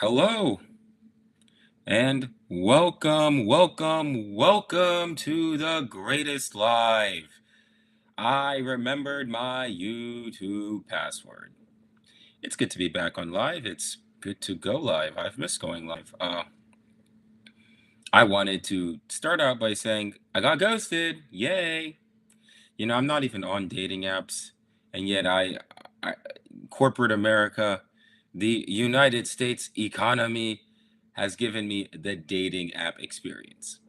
Hello and welcome to the greatest live. I remembered my YouTube password. It's good to be back on live. It's good to go live. I've missed going live. I wanted to start out by saying I got ghosted. Yay. I'm not even on dating apps, and yet I corporate America, the United States economy has given me the dating app experience.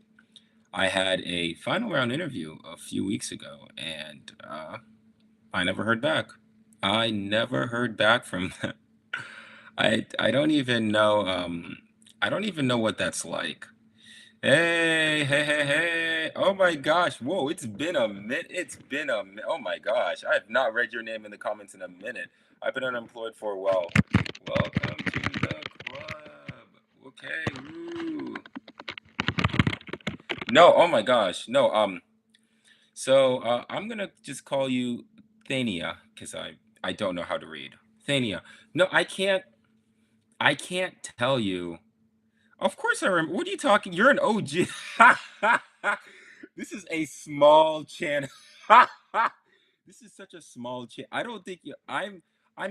I had a final round interview a few weeks ago, and I never heard back. I never heard back from them. I don't even know I don't even know what that's like. Hey, hey, hey, hey. Oh my gosh. Whoa, it's been a minute. Oh my gosh. I have not read your name in the comments in a minute. I've been unemployed for a while. Welcome to the club. Okay. Woo. No, oh my gosh. No, I'm gonna just call you Thania because I don't know how to read. Thania. No, I can't tell you. Of course I remember. What are you talking? You're an OG. This is a small channel. This is such a small channel. I don't think I'm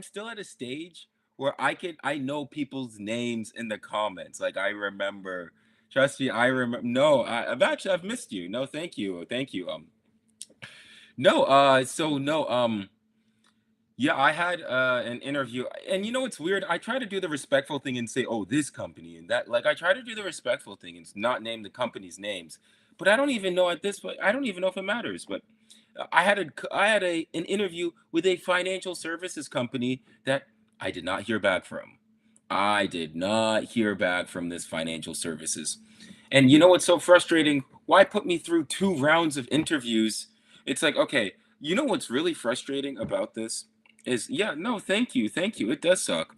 still at a stage where I know people's names in the comments. Like I remember. Trust me, I remember. No, I've missed you. No, thank you. Thank you. No, so no, yeah, I had an interview, and you know what's weird? I try to do the respectful thing and say, "Oh, this company," and that. Like, I try to do the respectful thing and not name the company's names. But I don't even know at this point. I don't even know if it matters. But I had an interview with a financial services company that I did not hear back from. I did not hear back from this financial services. And you know what's so frustrating? Why put me through two rounds of interviews? It's like, okay, you know what's really frustrating about this is, yeah, no, thank you, thank you. It does suck.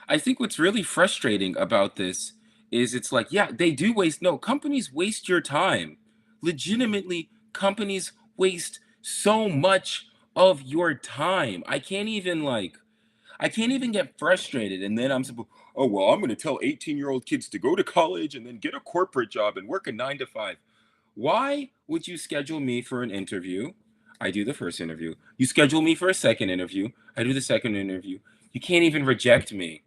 I think what's really frustrating about this is it's like, yeah, they do waste, no, companies waste your time. Legitimately, companies waste so much of your time. I can't even get frustrated. And then I'm supposed, oh, well, I'm going to tell 18-year-old kids to go to college and then get a corporate job and work a 9 to 5. Why would you schedule me for an interview? I do the first interview. You schedule me for a second interview. I do the second interview. You can't even reject me.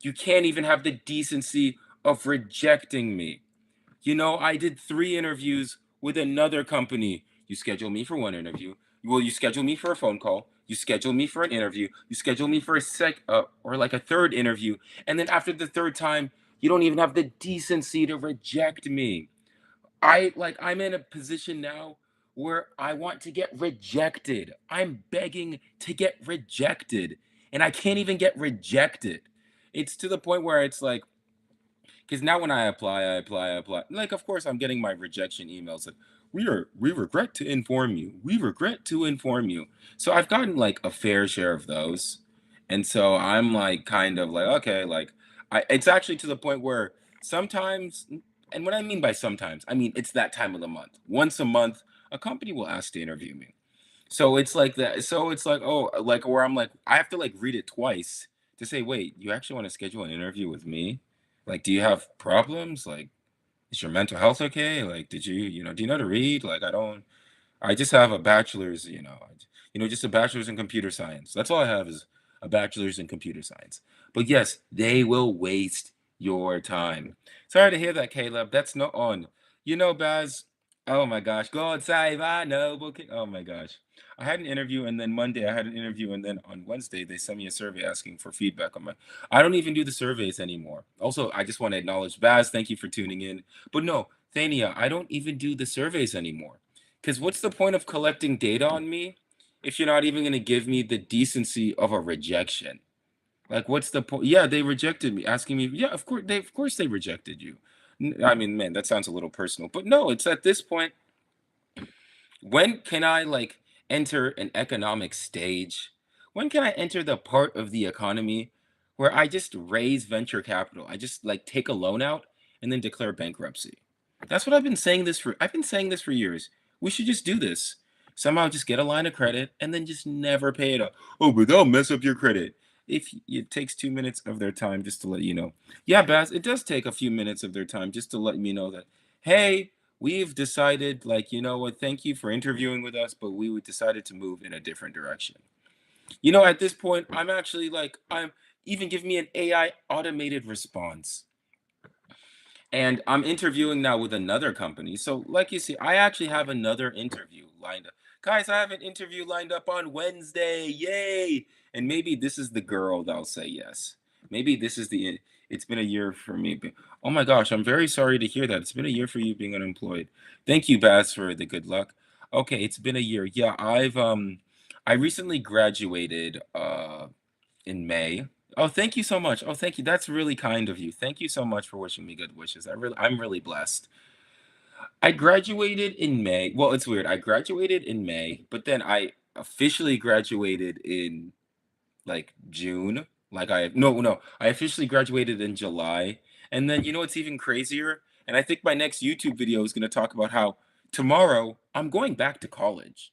You can't even have the decency of rejecting me. I did 3 interviews with another company. You schedule me for one interview. Well, you schedule me for a phone call. You schedule me for an interview. You schedule me for or like a third interview. And then after the third time, you don't even have the decency to reject me. I'm in a position now where I want to get rejected. I'm begging to get rejected, and I can't even get rejected. It's to the point where it's like, because now when I apply. Like, of course, I'm getting my rejection emails like, we regret to inform you. We regret to inform you. So I've gotten like a fair share of those. And so I'm like kind of like, okay, like it's actually to the point where sometimes, and what I mean by sometimes, I mean it's that time of the month. Once a month, a company will ask to interview me. So it's like that. So it's like, oh, like where I'm like, I have to like read it twice to say, wait, you actually want to schedule an interview with me? Like, do you have problems? Like, is your mental health okay? Like, do you know how to read? Like, I just have a bachelor's, just a bachelor's in computer science. That's all I have is a bachelor's in computer science. But yes, they will waste your time. Sorry to hear that, Caleb. That's not on. Baz, oh my gosh, God save our noble king. Oh my gosh. I had an interview, and then Monday I had an interview, and then on Wednesday they sent me a survey asking for feedback on my. I don't even do the surveys anymore. Also, I just want to acknowledge Baz. Thank you for tuning in. But no, Thania, I don't even do the surveys anymore. Because what's the point of collecting data on me if you're not even going to give me the decency of a rejection? Like, what's the point? Yeah, they rejected me, asking me. Yeah, of course they rejected you. I mean, man, that sounds a little personal, but no, it's at this point. When can I like enter an economic stage? When can I enter the part of the economy where I just raise venture capital? I just like take a loan out and then declare bankruptcy. That's what I've been saying this for years. We should just do this. Somehow just get a line of credit and then just never pay it off. Oh, but that'll mess up your credit. if it takes 2 minutes of their time just to let you know. Yeah, Baz, it does take a few minutes of their time just to let me know that, hey, we've decided, like, you know what, thank you for interviewing with us, but we would decided to move in a different direction. At this point, I'm actually like, I'm even give me an AI automated response. And I'm interviewing now with another company. So, like you see, I actually have another interview lined up. Guys, I have an interview lined up on Wednesday. Yay! And maybe this is the girl that'll say yes. Maybe this is it's been a year for me. Oh my gosh, I'm very sorry to hear that. It's been a year for you being unemployed. Thank you, Baz, for the good luck. Okay, it's been a year. Yeah, I recently graduated in May. Oh, thank you so much. Oh, thank you. That's really kind of you. Thank you so much for wishing me good wishes. I'm really blessed. I graduated in May. Well, it's weird. I graduated in May, but then I officially graduated in like June. Like no, I officially graduated in July. And then what's even crazier? And I think my next YouTube video is going to talk about how tomorrow I'm going back to college.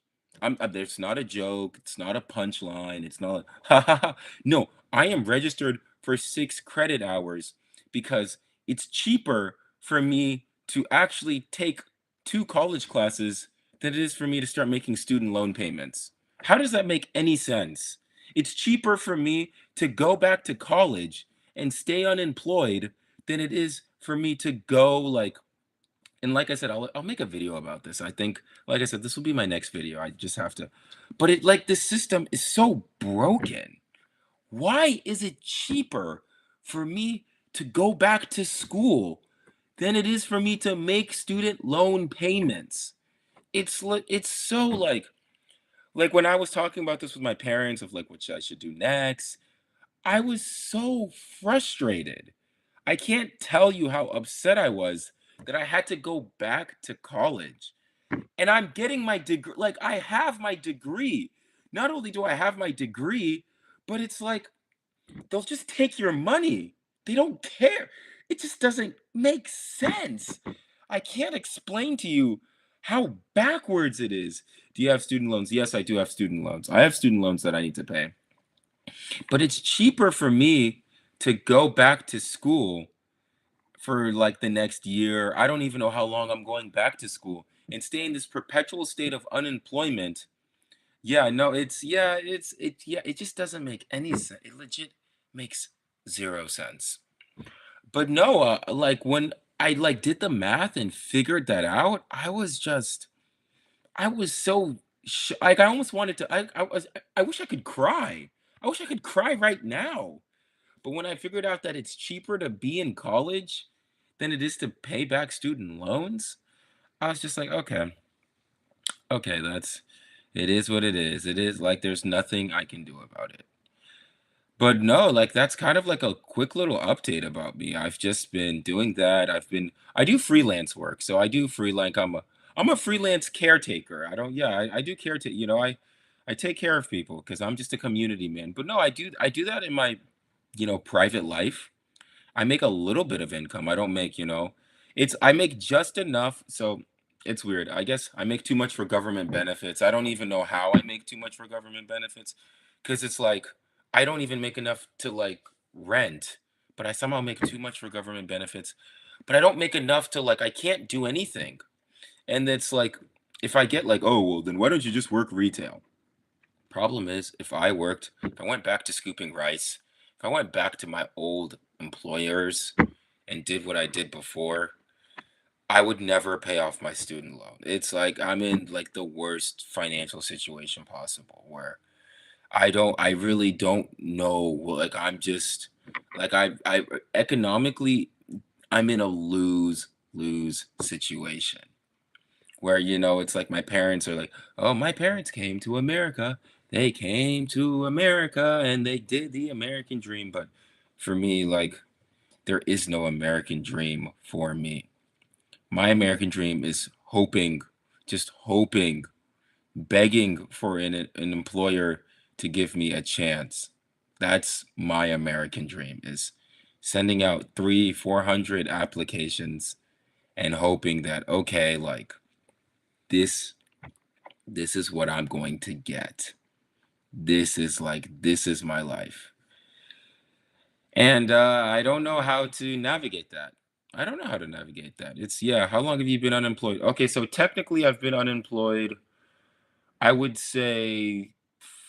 There's not a joke. It's not a punchline. It's not. Ha ha ha. No, I am registered for 6 credit hours because it's cheaper for me to actually take 2 college classes than it is for me to start making student loan payments. How does that make any sense? It's cheaper for me to go back to college and stay unemployed than it is for me to go and like I said, I'll make a video about this. I think, like I said, this will be my next video. I just have to, but the system is so broken. Why is it cheaper for me to go back to school than it is for me to make student loan payments? It's so like when I was talking about this with my parents of like what I should do next, I was so frustrated. I can't tell you how upset I was that I had to go back to college. And I'm getting my degree. Like, I have my degree. Not only do I have my degree, but it's like they'll just take your money. They don't care. It just doesn't make sense. I can't explain to you how backwards it is. Do you have student loans? Yes, I do have student loans. I have student loans that I need to pay. But it's cheaper for me to go back to school for like the next year. I don't even know how long I'm going back to school and stay in this perpetual state of unemployment. Yeah, no, it just doesn't make any sense. It legit makes zero sense. But no, like when I like did the math and figured that out, I was so like I almost wanted to I wish I could cry. I wish I could cry right now. But when I figured out that it's cheaper to be in college than it is to pay back student loans, I was just like, okay, okay, it is what it is. It is like there's nothing I can do about it. But no, like that's kind of like a quick little update about me. I've just been doing that. I do freelance work. So I do I'm a freelance caretaker. I don't yeah, I do caretake, I take care of people because I'm just a community man. But no, I do that in my, private life. I make a little bit of income. I don't make, I make just enough. So it's weird. I guess I make too much for government benefits. I don't even know how I make too much for government benefits because it's like I don't even make enough to like rent, but I somehow make too much for government benefits. But I don't make enough to like I can't do anything. And it's like if I get like, oh, well, then why don't you just work retail? Problem is, if I went back to scooping rice, if I went back to my old employers and did what I did before, I would never pay off my student loan. It's like I'm in like the worst financial situation possible where I really don't know. Like I'm just like I economically I'm in a lose situation where it's like my parents are like, oh, my parents came to America. They came to America and they did the American dream. But for me, like, there is no American dream for me. My American dream is hoping, just hoping, begging for an employer to give me a chance. That's my American dream is sending out 400 applications and hoping that, okay, like this this is what I'm going to get. This is my life. And I don't know how to navigate that. I don't know how to navigate that. It's yeah. How long have you been unemployed? Okay, so technically, I've been unemployed. I would say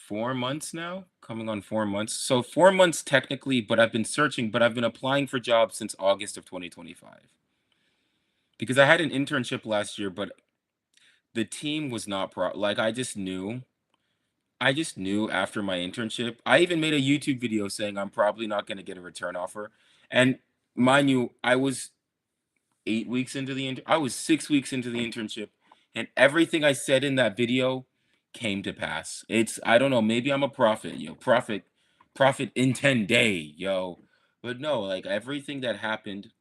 4 months now, coming on 4 months. So 4 months technically, but I've been searching, but I've been applying for jobs since August of 2025 because I had an internship last year, but the team was not like I just knew after my internship. I even made a YouTube video saying I'm probably not going to get a return offer. And mind you, I was 8 weeks into I was 6 weeks into the internship, and everything I said in that video came to pass. It's I don't know, maybe I'm a prophet, prophet in 10 day, yo. But no, like everything that happened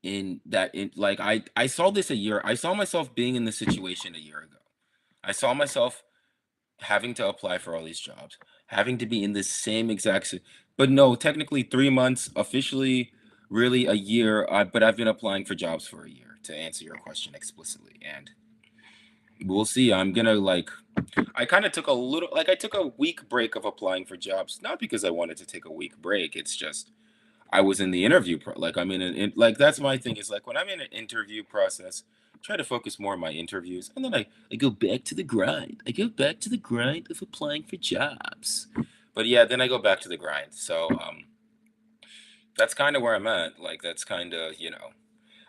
in that in like I saw this a year. I saw myself being in this situation a year ago. I saw myself having to apply for all these jobs, having to be in this same exact but no, technically 3 months, officially really a year, but I've been applying for jobs for a year to answer your question explicitly, and we'll see. I'm gonna like I kind of took a little like I took a week break of applying for jobs, not because I wanted to take a week break. It's just I was in the like I'm like that's my thing is like when I'm in an interview process, try to focus more on my interviews, and then I go back to the grind. I go back to the grind of applying for jobs. But yeah, then I go back to the grind. So that's kind of where I'm at. Like that's kind of,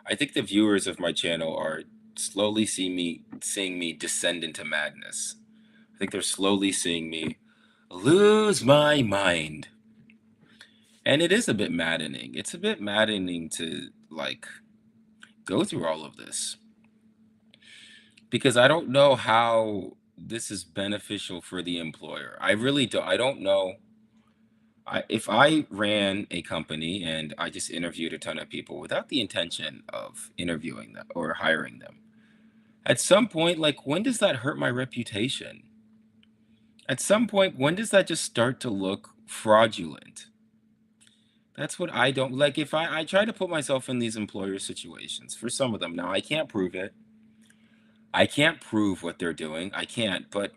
I think the viewers of my channel are slowly seeing me descend into madness. I think they're slowly seeing me lose my mind. And it is a bit maddening. It's a bit maddening to like go through all of this because I don't know how this is beneficial for the employer. I really don't. I don't know. If I ran a company and I just interviewed a ton of people without the intention of interviewing them or hiring them, at some point, like when does that hurt my reputation? At some point, when does that just start to look fraudulent? That's what I don't like. If I try to put myself in these employer situations for some of them. Now, I can't prove it. I can't prove what they're doing. I can't, but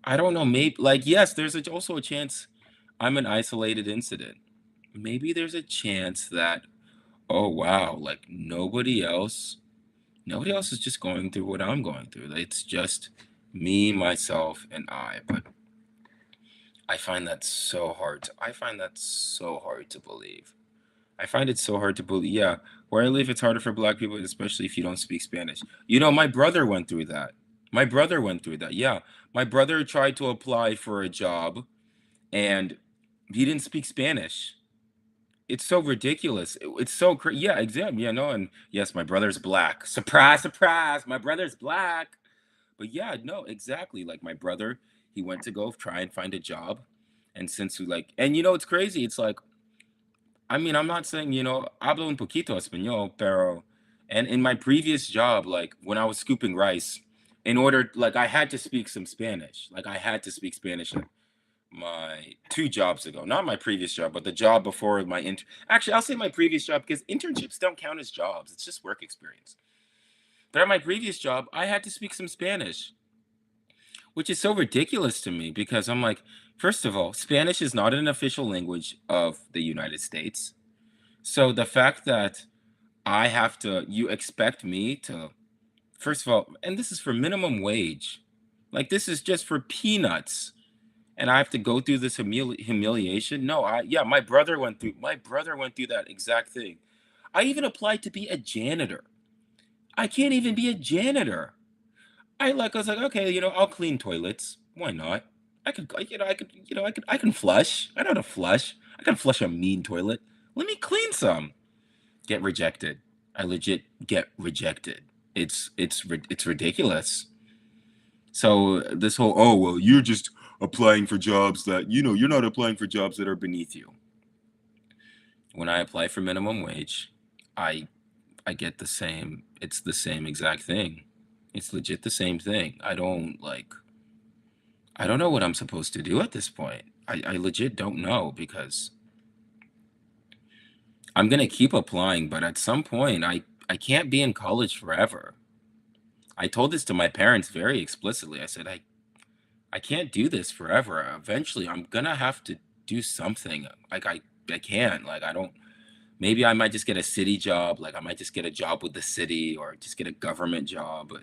I don't know. Maybe, like, yes, there's also a chance I'm an isolated incident. Maybe there's a chance that, oh, wow, like nobody else is just going through what I'm going through. It's just me, myself, and I. But I find that so hard to believe. I find it so hard to believe. Yeah, where I live, it's harder for Black people, especially if you don't speak Spanish. My brother went through that. My brother went through that. Yeah, my brother tried to apply for a job, and he didn't speak Spanish. It's so ridiculous. It's so crazy. Yeah, exactly. Yeah, no, and yes, my brother's Black. Surprise, surprise. My brother's Black. But yeah, no, exactly. Like my brother, he went to go try and find a job, and since we like, and it's crazy. It's like I mean, I'm not saying, hablo un poquito español, pero, and in my previous job, like when I was scooping rice, like I had to speak some Spanish. Like I had to speak Spanish at my 2 jobs ago, not my previous job, but the job before actually, I'll say my previous job because internships don't count as jobs. It's just work experience. But at my previous job, I had to speak some Spanish, which is so ridiculous to me because I'm like, first of all, Spanish is not an official language of the United States. So the fact that you expect me to, first of all, and this is for minimum wage, like this is just for peanuts, and I have to go through this humiliation. No, my brother went through that exact thing. I even applied to be a janitor. I can't even be a janitor. I was like, okay, I'll clean toilets. Why not? I can flush. I know how to flush. I can flush a mean toilet. Let me clean some. Get rejected. I legit get rejected. It's ridiculous. So this whole, oh well, you're just applying for jobs that you're not applying for jobs that are beneath you. When I apply for minimum wage, I I get the same. It's the same exact thing. It's legit the same thing. I don't know what I'm supposed to do at this point. I legit don't know because I'm gonna keep applying, but at some point I can't be in college forever. I told this to my parents very explicitly. I said I can't do this forever. Eventually I'm gonna have to do something. Like I can't. Like I don't. Maybe I might just get a city job. Like I might just get a job with the city or just get a government job. But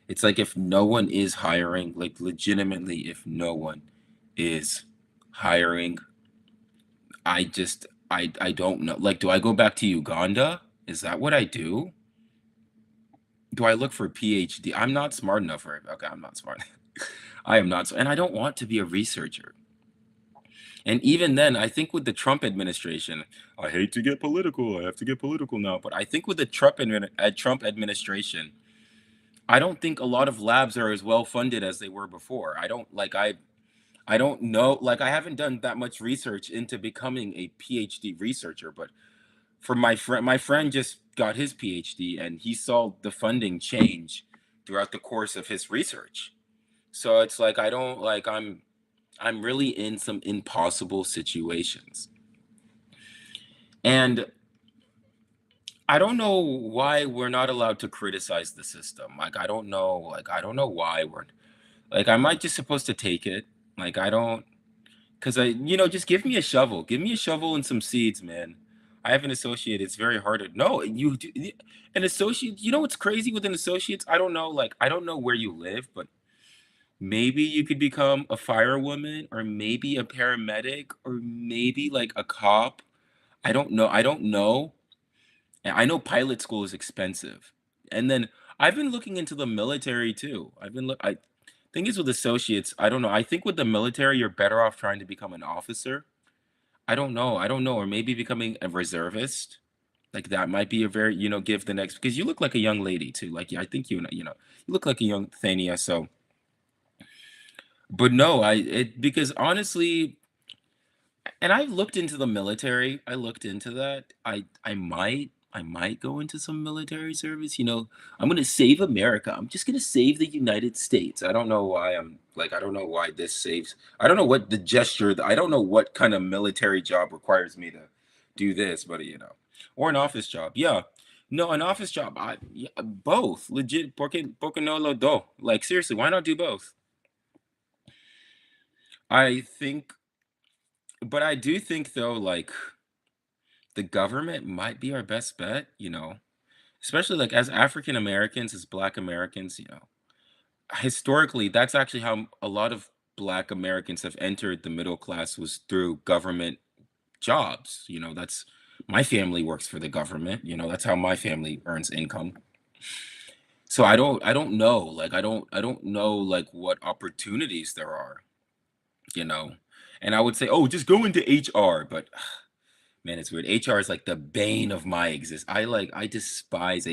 it's like if no one is hiring, like legitimately, if no one is hiring, I don't know. Like, do I go back to Uganda? Is that what I do? Do I look for a PhD? I'm not smart enough for it. Okay, I'm not smart. I am not, and I don't want to be a researcher. And even then, I think with the Trump administration, I hate to get political. I have to get political now, but I think with the Trump administration, I don't think a lot of labs are as well funded as they were before. I don't know, like I haven't done that much research into becoming a PhD researcher, but for my friend just got his PhD and he saw the funding change throughout the course of his research. So it's like I don't like I'm really in some impossible situations. And I don't know why we're not allowed to criticize the system. Like I don't know why we're like I might just supposed to take it. Like I don't because just give me a shovel. Give me a shovel and some seeds, man. I have an associate. It's very hard to no, an associate, you know what's crazy with an associate? I don't know, like I don't know where you live, but maybe you could become a firewoman or maybe a paramedic or maybe like a cop. I don't know. I don't know. And I know pilot school is expensive. And then I've been looking into the military too. I thing is with associates, I don't know. I think with the military, you're better off trying to become an officer. I don't know. I don't know. Or maybe becoming a reservist. Like that might be a very, give the next because you look like a young lady too. Like yeah, I think you look like a young Thania. So, but no, because honestly, and I looked into the military. I looked into that. I might go into some military service. I'm gonna save America. I'm just gonna save the United States. I don't know why I'm like I don't know why this saves. I don't know what the gesture. I don't know what kind of military job requires me to do this, but or an office job. Yeah. No, an office job. Yeah, both legit. Porque no lo do. Like seriously, why not do both? I think, but I do think though, like the government might be our best bet, especially like as African Americans, as Black Americans, historically, that's actually how a lot of Black Americans have entered the middle class was through government jobs. That's my family works for the government, that's how my family earns income. So I don't know, like I don't know like what opportunities there are, you know. And I would say, "Oh, just go into HR," but man, it's weird. HR is like the bane of my I despise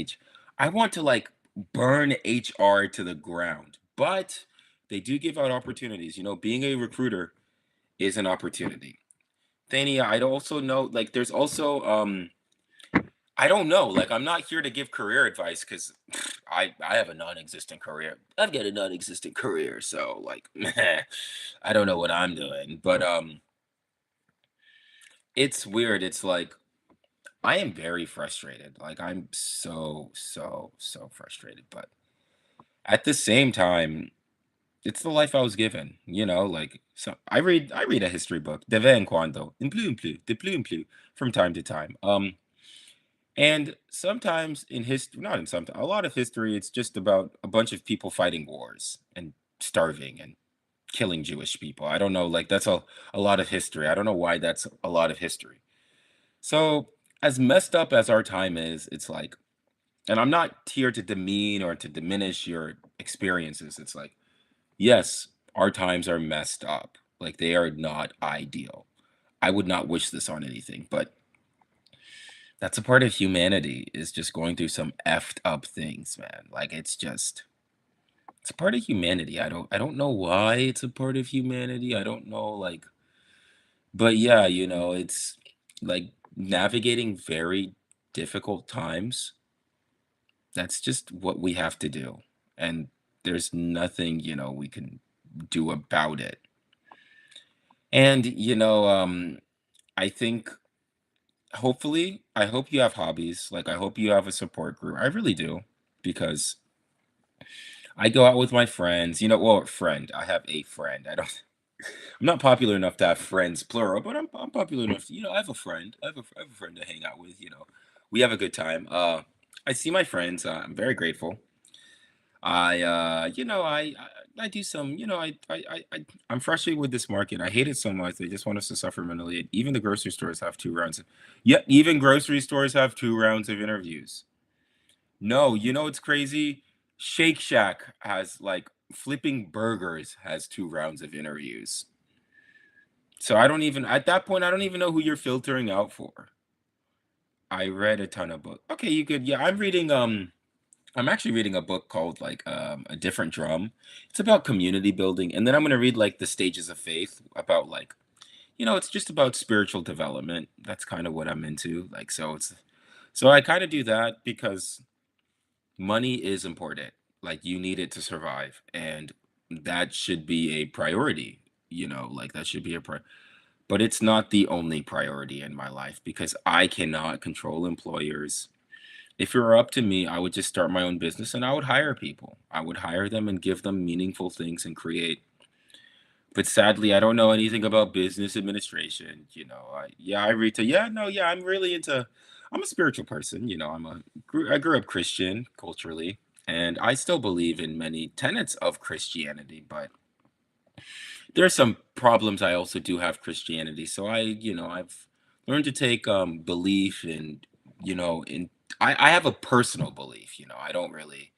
I want to like burn HR to the ground. But they do give out opportunities. Being a recruiter is an opportunity. Thania, I'd also know like there's also I don't know. Like I'm not here to give career advice because I have a non-existent career. I've got a non-existent career, so like I don't know what I'm doing. But it's weird. It's like I am very frustrated. Like I'm so, so, so frustrated. But at the same time, it's the life I was given, like so I read a history book, de vez en cuando, in plus, de plus en plus, from time to time. And sometimes in history, not in sometimes, a lot of history, it's just about a bunch of people fighting wars and starving and killing Jewish people. I don't know, like that's a lot of history. I don't know why that's a lot of history. So as messed up as our time is, it's like and I'm not here to demean or to diminish your experiences. It's like, yes, our times are messed up. Like they are not ideal. I would not wish this on anything, but that's a part of humanity is just going through some effed up things, man. Like it's a part of humanity. I don't know why it's a part of humanity. I don't know but yeah, it's like navigating very difficult times. That's just what we have to do. And there's nothing, we can do about it. And, I think hopefully, I hope you have hobbies. Like, I hope you have a support group. I really do. Because I go out with my friends, well, friend, I have a friend. I don't. I'm not popular enough to have friends, plural, but I'm popular enough to, I have a friend. I have a friend to hang out with, We have a good time. I see my friends. I'm very grateful. I do some, I'm frustrated with this market. I hate it so much. They just want us to suffer mentally. Even the grocery stores have two rounds. Yeah, even grocery stores have two rounds of interviews. No, you know what's crazy? Shake Shack has like flipping burgers has two rounds of interviews. So I don't even at that point I don't even know who you're filtering out for. I read a ton of books. Okay, you could yeah, I'm actually reading a book called like A Different Drum. It's about community building and then I'm going to read like The Stages of Faith about like it's just about spiritual development. That's kind of what I'm into. Like so I kind of do that because money is important. Like you need it to survive and that should be a priority, like that should be a priority. But it's not the only priority in my life because I cannot control employers. If it were up to me, I would just start my own business and I would hire people. I would hire them and give them meaningful things and create. But sadly, I don't know anything about business administration. I read to yeah, no, yeah, I'm a spiritual person. I grew up Christian culturally, and I still believe in many tenets of Christianity, but there are some problems I also do have Christianity. So I've learned to take belief and in I have a personal belief, I don't really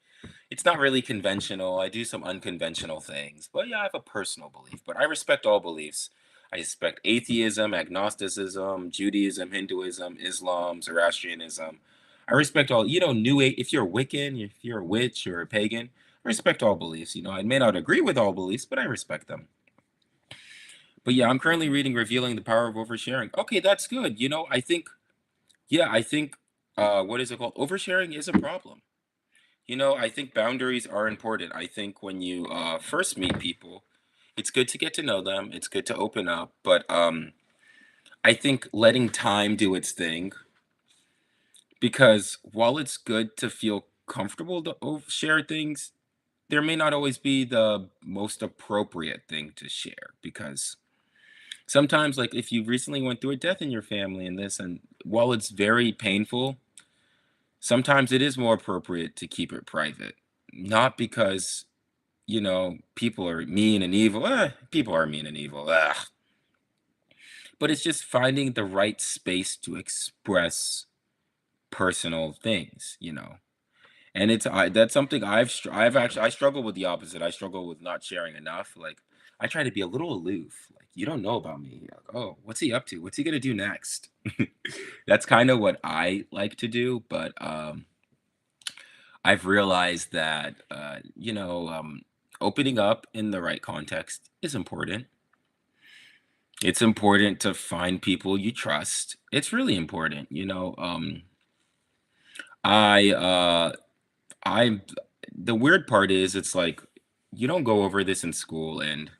it's not really conventional. I do some unconventional things. But yeah, I have a personal belief. But I respect all beliefs. I respect atheism, agnosticism, Judaism, Hinduism, Islam, Zoroastrianism. I respect all, if you're a Wiccan, if you're a witch or a pagan, I respect all beliefs. I may not agree with all beliefs, but I respect them. But yeah, I'm currently reading Revealing the Power of Oversharing. Okay, that's good. I think, what is it called? Oversharing is a problem. I think boundaries are important. I think when you first meet people, it's good to get to know them. It's good to open up. But I think letting time do its thing, because while it's good to feel comfortable to share things, there may not always be the most appropriate thing to share because sometimes like if you recently went through a death in your family and this and while it's very painful, sometimes it is more appropriate to keep it private. Not because, people are mean and evil. People are mean and evil. But it's just finding the right space to express personal things. And that's something I've actually I struggle with the opposite. I struggle with not sharing enough. Like I try to be a little aloof. Like you don't know about me. Like, oh, what's he up to? What's he gonna do next? That's kind of what I like to do, but I've realized that opening up in the right context is important. It's important to find people you trust. It's really important. I I the weird part is it's like you don't go over this in school and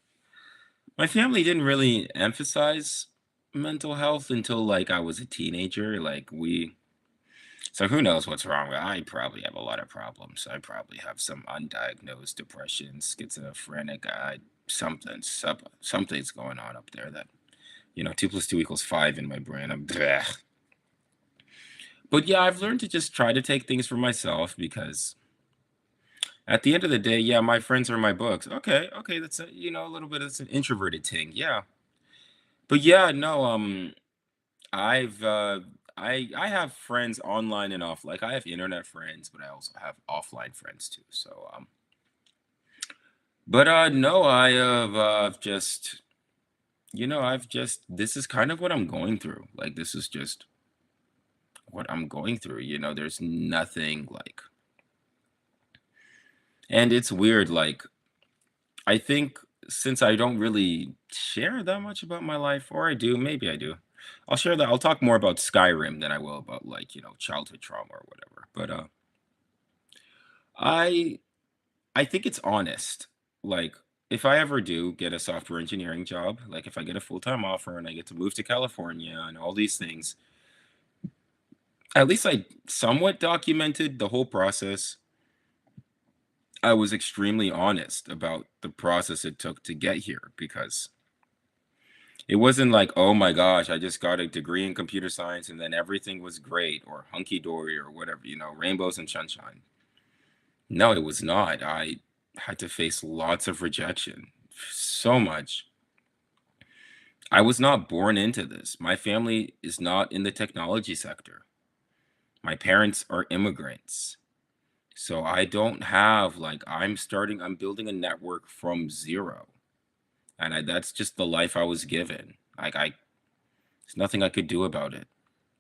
my family didn't really emphasize mental health until like I was a teenager. So who knows what's wrong with I probably have a lot of problems. I probably have some undiagnosed depression, schizophrenic, something's going on up there that 2 + 2 = 5 in my brain. But yeah, I've learned to just try to take things for myself because at the end of the day, yeah, my friends are my books. Okay, okay, that's a little bit. It's an introverted thing, yeah. But yeah, no, I've I have friends online and off. Like I have internet friends, but I also have offline friends too. So but no, I have just I've just this is kind of what I'm going through. Like this is just what I'm going through. There's nothing like and it's weird like I think since I don't really share that much about my life or I do, maybe I do. I'll talk more about Skyrim than I will about like, childhood trauma or whatever. But I I think it's honest. Like if I ever do get a software engineering job, like if I get a full-time offer and I get to move to California and all these things, at least I somewhat documented the whole process. I was extremely honest about the process it took to get here because It wasn't like, "Oh my gosh, I just got a degree in computer science and then everything was great," or hunky dory or whatever, rainbows and sunshine. No, it was not. I had to face lots of rejection, so much. I was not born into this. My family is not in the technology sector. My parents are immigrants. So I don't have like I'm building a network from zero. And that's just the life I was given. There's nothing I could do about it.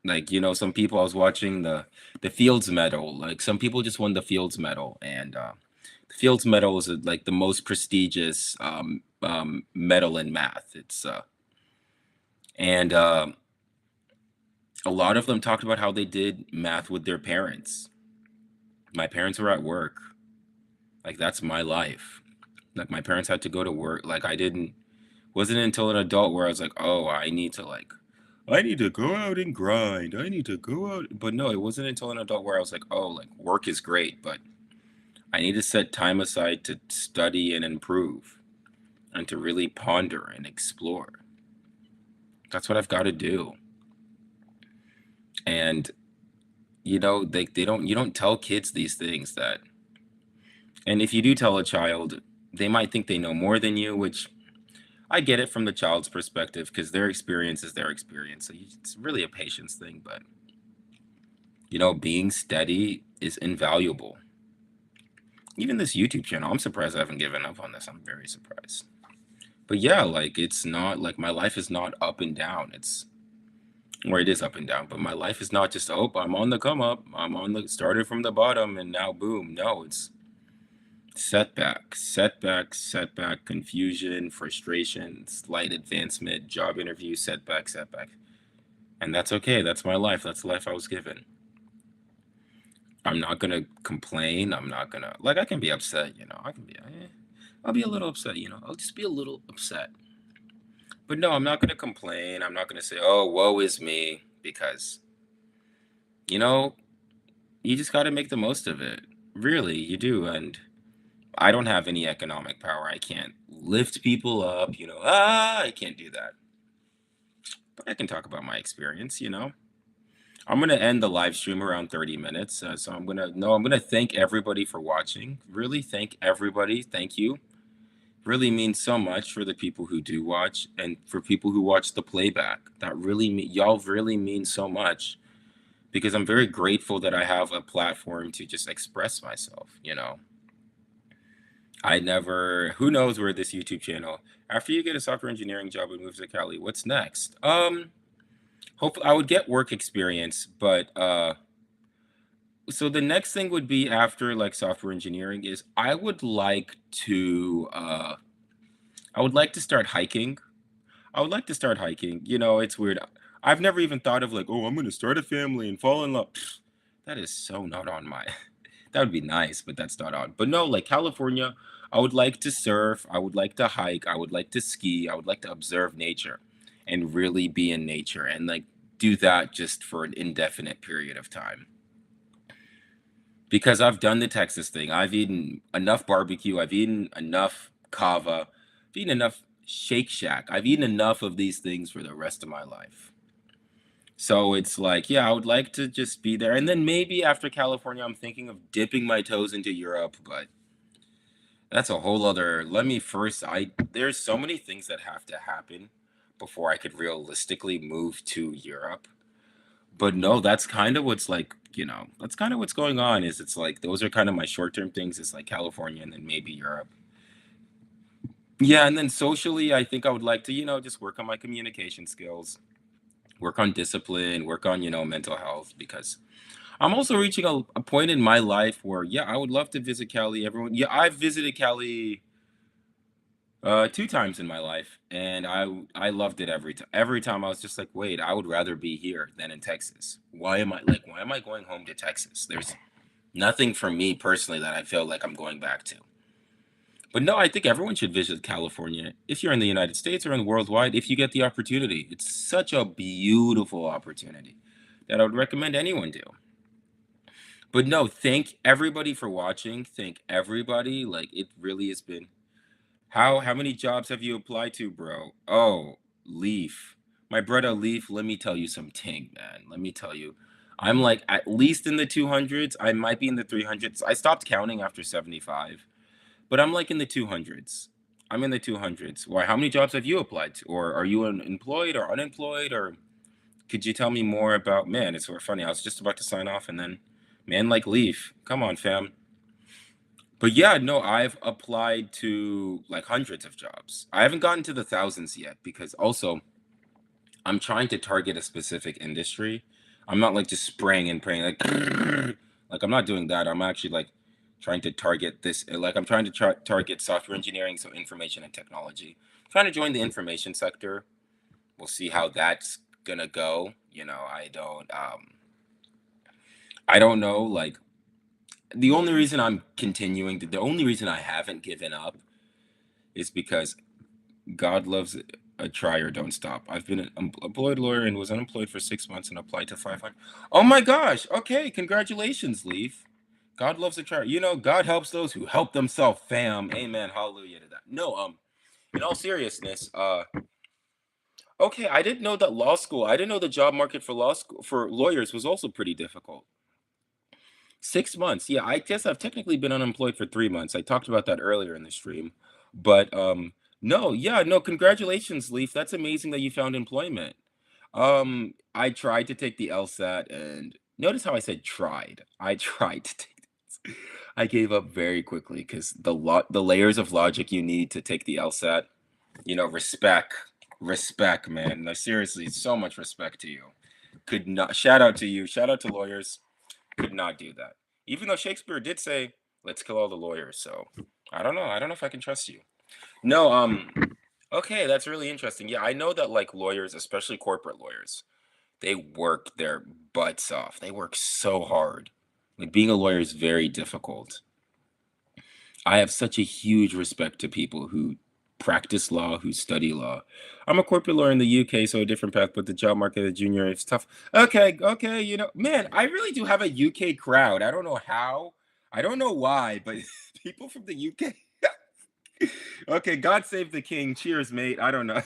Like, some people I was watching the Fields Medal. Like some people just won the Fields Medal, and the Fields Medal is like the most prestigious medal in math. It's and a lot of them talked about how they did math with their parents. My parents were at work. Like that's my life. Like my parents had to go to work. Like I didn't wasn't until an adult where I was like, "Oh, I need to go out and grind. I need to go out." But no, it wasn't until an adult where I was like, "Oh, like work is great, but I need to set time aside to study and improve and to really ponder and explore." That's what I've got to do. And they don't you don't tell kids these things that and if you do tell a child, they might think they know more than you, which I get it from the child's perspective because their experience is their experience. So it's really a patience thing, but being steady is invaluable. Even this YouTube channel, I'm surprised I haven't given up on this. I'm very surprised. But yeah, like it's not like my life is not up and down. It's or it is up and down, but my life is not just, oh, I'm on the come up. I'm on the started from the bottom and now boom. No, it's setback, confusion, frustration, slight advancement, job interview, setback. And that's okay. That's my life. That's the life I was given. I'm not gonna complain. I'm not gonna like I can be upset, I can be I'll be a little upset, I'll just be a little upset. But no, I'm not gonna complain. I'm not gonna say, "Oh, woe is me," because you know, you just gotta make the most of it. Really, you do. And I don't have any economic power. I can't lift people up, I can't do that. But I can talk about my experience. I'm gonna end the live stream around 30 minutes. So I'm gonna thank everybody for watching. Really thank everybody. Thank you. Really means so much for the people who do watch and for people who watch the playback. That really y'all really mean so much because I'm very grateful that I have a platform to just express myself. I never who knows where this YouTube channel after you get a software engineering job and move to Cali, what's next? Hopefully I would get work experience, but so the next thing would be after like software engineering is I would like to start hiking. I would like to start hiking. It's weird. I've never even thought of like, oh, I'm gonna start a family and fall in love. Pfft, that is so not on my that would be nice, but that's not on. But no, like California, I would like to surf, I would like to hike, I would like to ski, I would like to observe nature and really be in nature and like do that just for an indefinite period of time. Because I've done the Texas thing. I've eaten enough barbecue. I've eaten enough kava. I've eaten enough Shake Shack. I've eaten enough of these things for the rest of my life. So it's like, yeah, I would like to just be there. And then maybe after California, I'm thinking of dipping my toes into Europe, but that's a whole other. Let me first, there's so many things that have to happen before I could realistically move to Europe. But no, that's kind of what's like, that's kind of what's going on is it's like those are kind of my short-term things. It's like California and then maybe Europe. Yeah, and then socially, I think I would like to, just work on my communication skills, work on discipline, work on, mental health because I'm also reaching a point in my life where, yeah, I would love to visit Cali. Yeah, I've visited Cali two times in my life, and I loved it every time. Every time I was just like, wait, I would rather be here than in Texas. Why am I going home to Texas? There's nothing for me personally that I feel like I'm going back to. But no, I think everyone should visit California if you're in the United States or in worldwide if you get the opportunity. It's such a beautiful opportunity that I would recommend anyone do. But no, thank everybody for watching. Thank everybody. Like it really has been how many jobs have you applied to, bro? Oh, Leaf. My brother Leaf, let me tell you something, man. Let me tell you. I'm like at least in the 200s. I might be in the 300s. I stopped counting after 75, but I'm like in the 200s. I'm in the 200s. Why? How many jobs have you applied to? Or are you employed or unemployed? Or could you tell me more about, man, it's sort of funny. I was just about to sign off and then, man, like Leaf. Come on, fam. But yeah, no, I've applied to like hundreds of jobs. I haven't gotten to the thousands yet because also I'm trying to target a specific industry. I'm not like just spraying and praying like I'm not doing that. I'm actually like trying to target this like I'm trying to target software engineering, so information and technology. Trying to join the information sector. We'll see how that's gonna go. I don't know like the only reason I'm continuing the only reason I haven't given up is because God loves a try or don't stop. I've been an employed lawyer and was unemployed for 6 months and applied to 500. Oh my gosh. Okay. Congratulations, Leaf. God loves a try. God helps those who help themselves, fam. Amen. Hallelujah to that. No, in all seriousness, okay, I didn't know the job market for law school for lawyers was also pretty difficult. 6 months. Yeah, I guess I've technically been unemployed for 3 months. I talked about that earlier in the stream. But no, yeah, no, congratulations, Leaf. That's amazing that you found employment. I tried to take the LSAT and notice how I said tried. I tried to take this. I gave up very quickly because the layers of logic you need to take the LSAT, respect. Respect, man. No, seriously, so much respect to you. Could not shout out to you, shout out to lawyers, could not do that. Even though Shakespeare did say, "Let's kill all the lawyers." So I don't know. I don't know if I can trust you. No. Okay, that's really interesting. Yeah, I know that like lawyers, especially corporate lawyers, they work their butts off. They work so hard. Like being a lawyer is very difficult. I have such a huge respect to people who practice law, who study law. I'm a corporate lawyer in the UK, so a different path, but the job market as junior is tough. Okay, okay, man, I really do have a UK crowd. I don't know how, I don't know why, but people from the UK. Okay, God save the king. Cheers, mate. I don't know.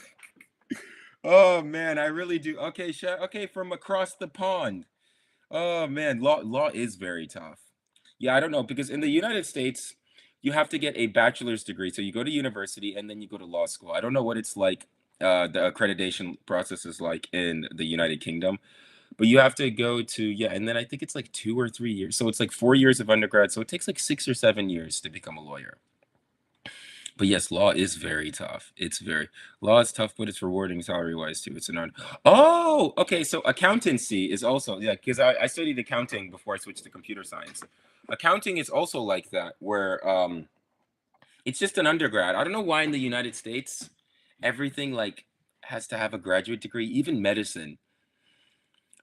Oh man, I really do. Okay, okay, from across the pond. Oh man, law is very tough. Yeah, I don't know because in the United States, you have to get a bachelor's degree. So you go to university and then you go to law school. I don't know what it's like, the accreditation process is like in the United Kingdom, but you have to go to, yeah, and then I think it's like 2 or 3 years. So it's like 4 years of undergrad. So it takes like 6 or 7 years to become a lawyer. But yes, law is very tough. Law is tough, but it's rewarding salary wise too. It's an art. Oh, okay. So accountancy is also, yeah, because I studied accounting before I switched to computer science. Accounting is also like that, where it's just an undergrad. I don't know why in the United States everything like has to have a graduate degree, even medicine.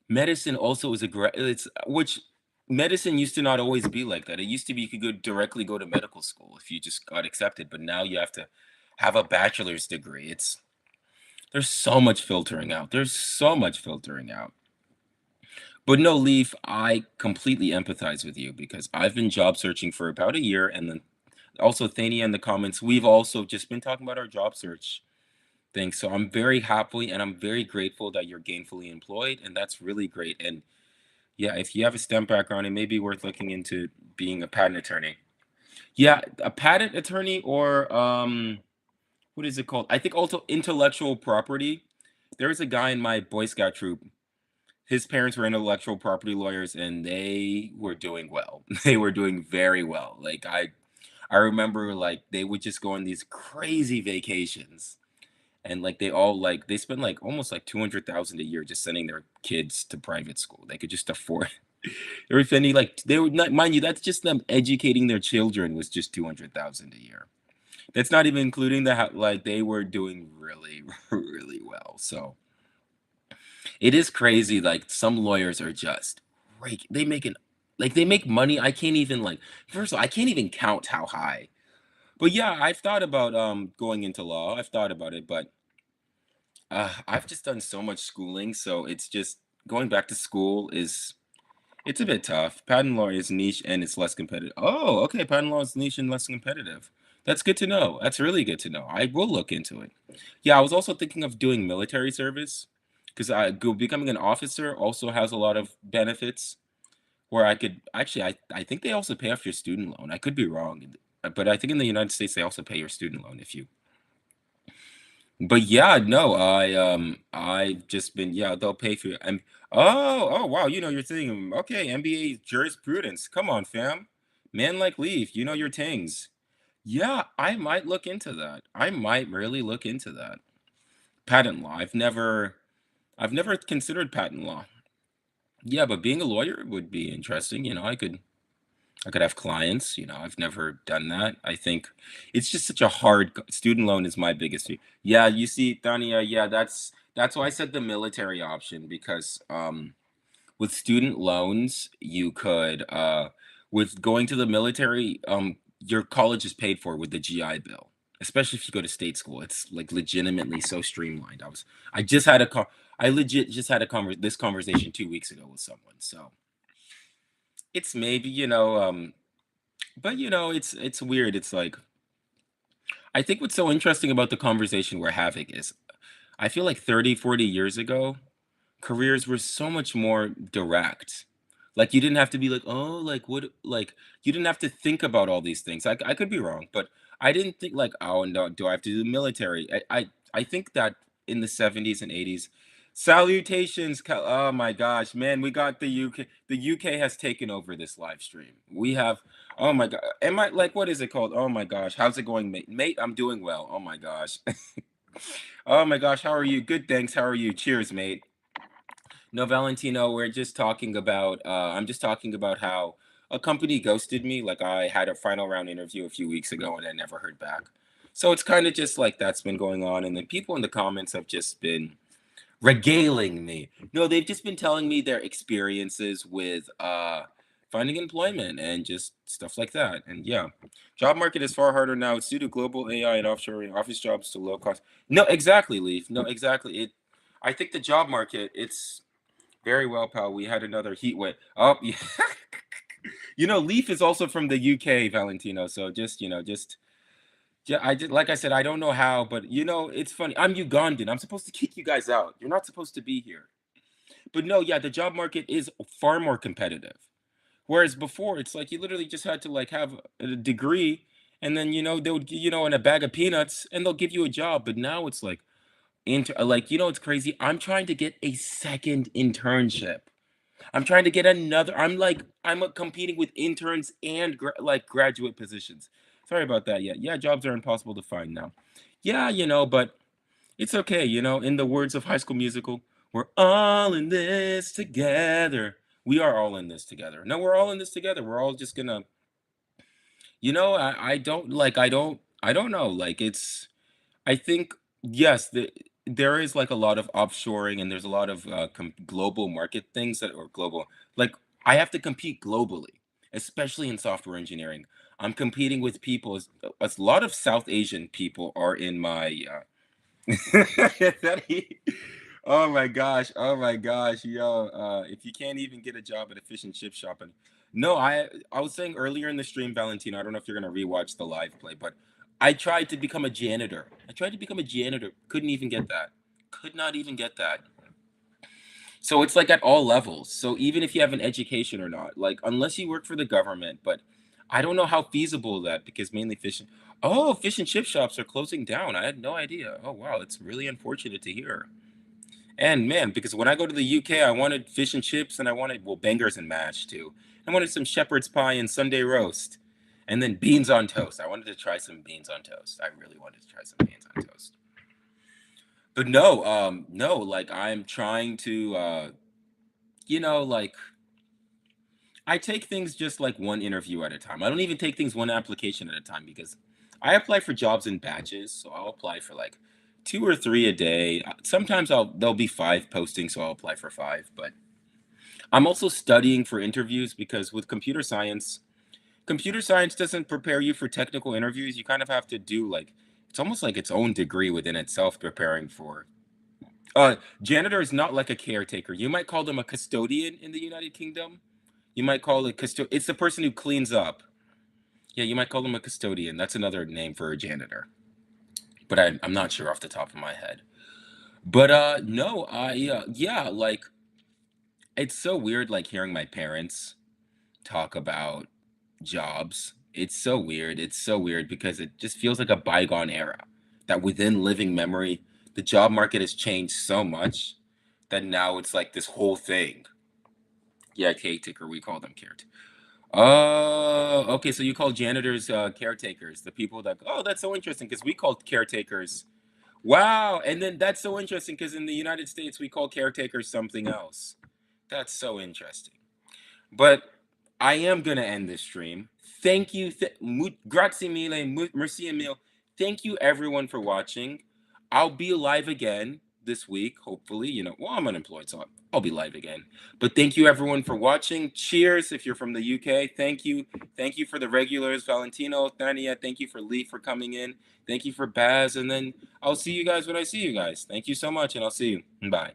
Medicine also is it's which medicine used to not always be like that. It used to be you could go to medical school if you just got accepted, but now you have to have a bachelor's degree. There's so much filtering out. There's so much filtering out. But no, Leaf, I completely empathize with you because I've been job searching for about a year, and then also Thania in the comments, we've also just been talking about our job search thing. So I'm very happy and I'm very grateful that you're gainfully employed, and that's really great. And yeah, if you have a STEM background, it may be worth looking into being a patent attorney. Yeah, a patent attorney or what is it called? I think also intellectual property. There was a guy in my Boy Scout troop. His parents were intellectual property lawyers and they were doing well. They were doing very well. Like I remember like they would just go on these crazy vacations and like they spend like almost like 200,000 a year just sending their kids to private school. They could just afford. They were spending like they would not mind you. That's just them educating their children was just 200,000 a year. That's not even including like they were doing really really well. So it is crazy. Like some lawyers are just they make it like they make money. I can't even like first of all I can't even count how high. But yeah, I've thought about going into law. I've thought about it, but I've just done so much schooling, so it's just going back to school is it's a bit tough. Patent law is niche and it's less competitive. Oh, okay, patent law is niche and less competitive. That's good to know. That's really good to know. I will look into it. Yeah, I was also thinking of doing military service because becoming an officer also has a lot of benefits where I could actually, I think they also pay off your student loan. I could be wrong, but I think in the United States they also pay your student loan if you. But yeah, no, I've just been yeah, they'll pay for your oh wow, you know your thing. Okay, MBA jurisprudence. Come on, fam. Man like Leaf, you know your things. Yeah, I might look into that. I might really look into that. Patent law. I've never considered patent law. Yeah, but being a lawyer would be interesting. I could have clients. I've never done that. I think it's just such a hard student loan is my biggest fear. Yeah, you see, Tanya, yeah, that's why I said the military option because with student loans, you could with going to the military, your college is paid for with the GI Bill. Especially if you go to state school, it's like legitimately so streamlined. I just had a I legit just had this conversation 2 weeks ago with someone. So it's maybe, but it's weird. It's like I think what's so interesting about the conversation we're having is I feel like 30, 40 years ago, careers were so much more direct. Like you didn't have to be like, oh, like what, like you didn't have to think about all these things. I could be wrong, but I didn't think like, oh no, do I have to do the military? I think that in the 70s and 80s, salutations. Oh my gosh, man, we got the UK. The UK has taken over this live stream. We have, oh my god, am I like, what is it called? Oh my gosh, how's it going, mate? Mate, I'm doing well. Oh my gosh. Oh my gosh, how are you? Good, thanks. How are you? Cheers, mate. No, Valentino, I'm just talking about how a company ghosted me. Like I had a final round interview a few weeks ago and I never heard back. So it's kind of just like that's been going on. And then people in the comments have just been regaling me. No, they've just been telling me their experiences with finding employment and just stuff like that. And yeah, job market is far harder now. It's due to global AI and offshoring office jobs to low cost. No, exactly, Leaf. No, exactly. I think the job market, it's very well, pal. We had another heat wave. Oh, yeah. Leaf is also from the UK, Valentino. So just yeah, I did like I said, I don't know how, but it's funny. I'm Ugandan. I'm supposed to kick you guys out. You're not supposed to be here. But no, yeah, the job market is far more competitive. Whereas before, it's like you literally just had to like have a degree, and then they would in a bag of peanuts, and they'll give you a job. But now it's like it's crazy. I'm trying to get a second internship. I'm trying to get another. I'm competing with interns and graduate positions. Sorry about that. Yeah, yeah, jobs are impossible to find now. Yeah, but it's okay. In the words of High School Musical, we're all in this together. We are all in this together. No, we're all in this together. We're all just gonna. I don't know. Like I think yes, there is like a lot of offshoring and there's a lot of global market things that or global like I have to compete globally, especially in software engineering. I'm competing with people. A lot of South Asian people are in my. That oh my gosh! Oh my gosh! Yo, if you can't even get a job at a fish and chip shop, and no, I was saying earlier in the stream, Valentino. I don't know if you're gonna rewatch the live play, but I tried to become a janitor. I tried to become a janitor. Couldn't even get that. Could not even get that. So it's like at all levels. So even if you have an education or not, like unless you work for the government, but I don't know how feasible that because mainly fish and chip shops are closing down. I had no idea. Oh wow, it's really unfortunate to hear. And man, because when I go to the UK, I wanted fish and chips and I wanted bangers and mash too. I wanted some shepherd's pie and Sunday roast. And then beans on toast. I wanted to try some beans on toast. I really wanted to try some beans on toast. But no, like I'm trying to like I take things just like one interview at a time. I don't even take things one application at a time because I apply for jobs in batches. So I'll apply for like two or three a day. Sometimes there'll be five postings, so I'll apply for five. But I'm also studying for interviews because with computer science doesn't prepare you for technical interviews. You kind of have to do like it's almost like its own degree within itself preparing for. Janitor is not like a caretaker. You might call them a custodian in the United Kingdom. You might call it custodian. It's the person who cleans up. Yeah, you might call them a custodian. That's another name for a janitor, but I'm not sure off the top of my head. But no, yeah, like it's so weird like hearing my parents talk about jobs. It's so weird. It's so weird because it just feels like a bygone era. That within living memory, the job market has changed so much that now it's like this whole thing. Yeah, caretaker, we call them caretaker. Oh, okay. So you call janitors caretakers, the people that, oh, that's so interesting because we call caretakers. Wow. And then that's so interesting because in the United States, we call caretakers something else. That's so interesting. But I am gonna end this stream. Thank you, grazie mille, merci mille. Thank you everyone for watching. I'll be live again this week, hopefully. Well, I'm unemployed, so I'll be live again. But thank you everyone for watching. Cheers if you're from the UK. Thank you. Thank you for the regulars, Valentino, Thania. Thank you for Lee for coming in. Thank you for Baz. And then I'll see you guys when I see you guys. Thank you so much, and I'll see you. Bye.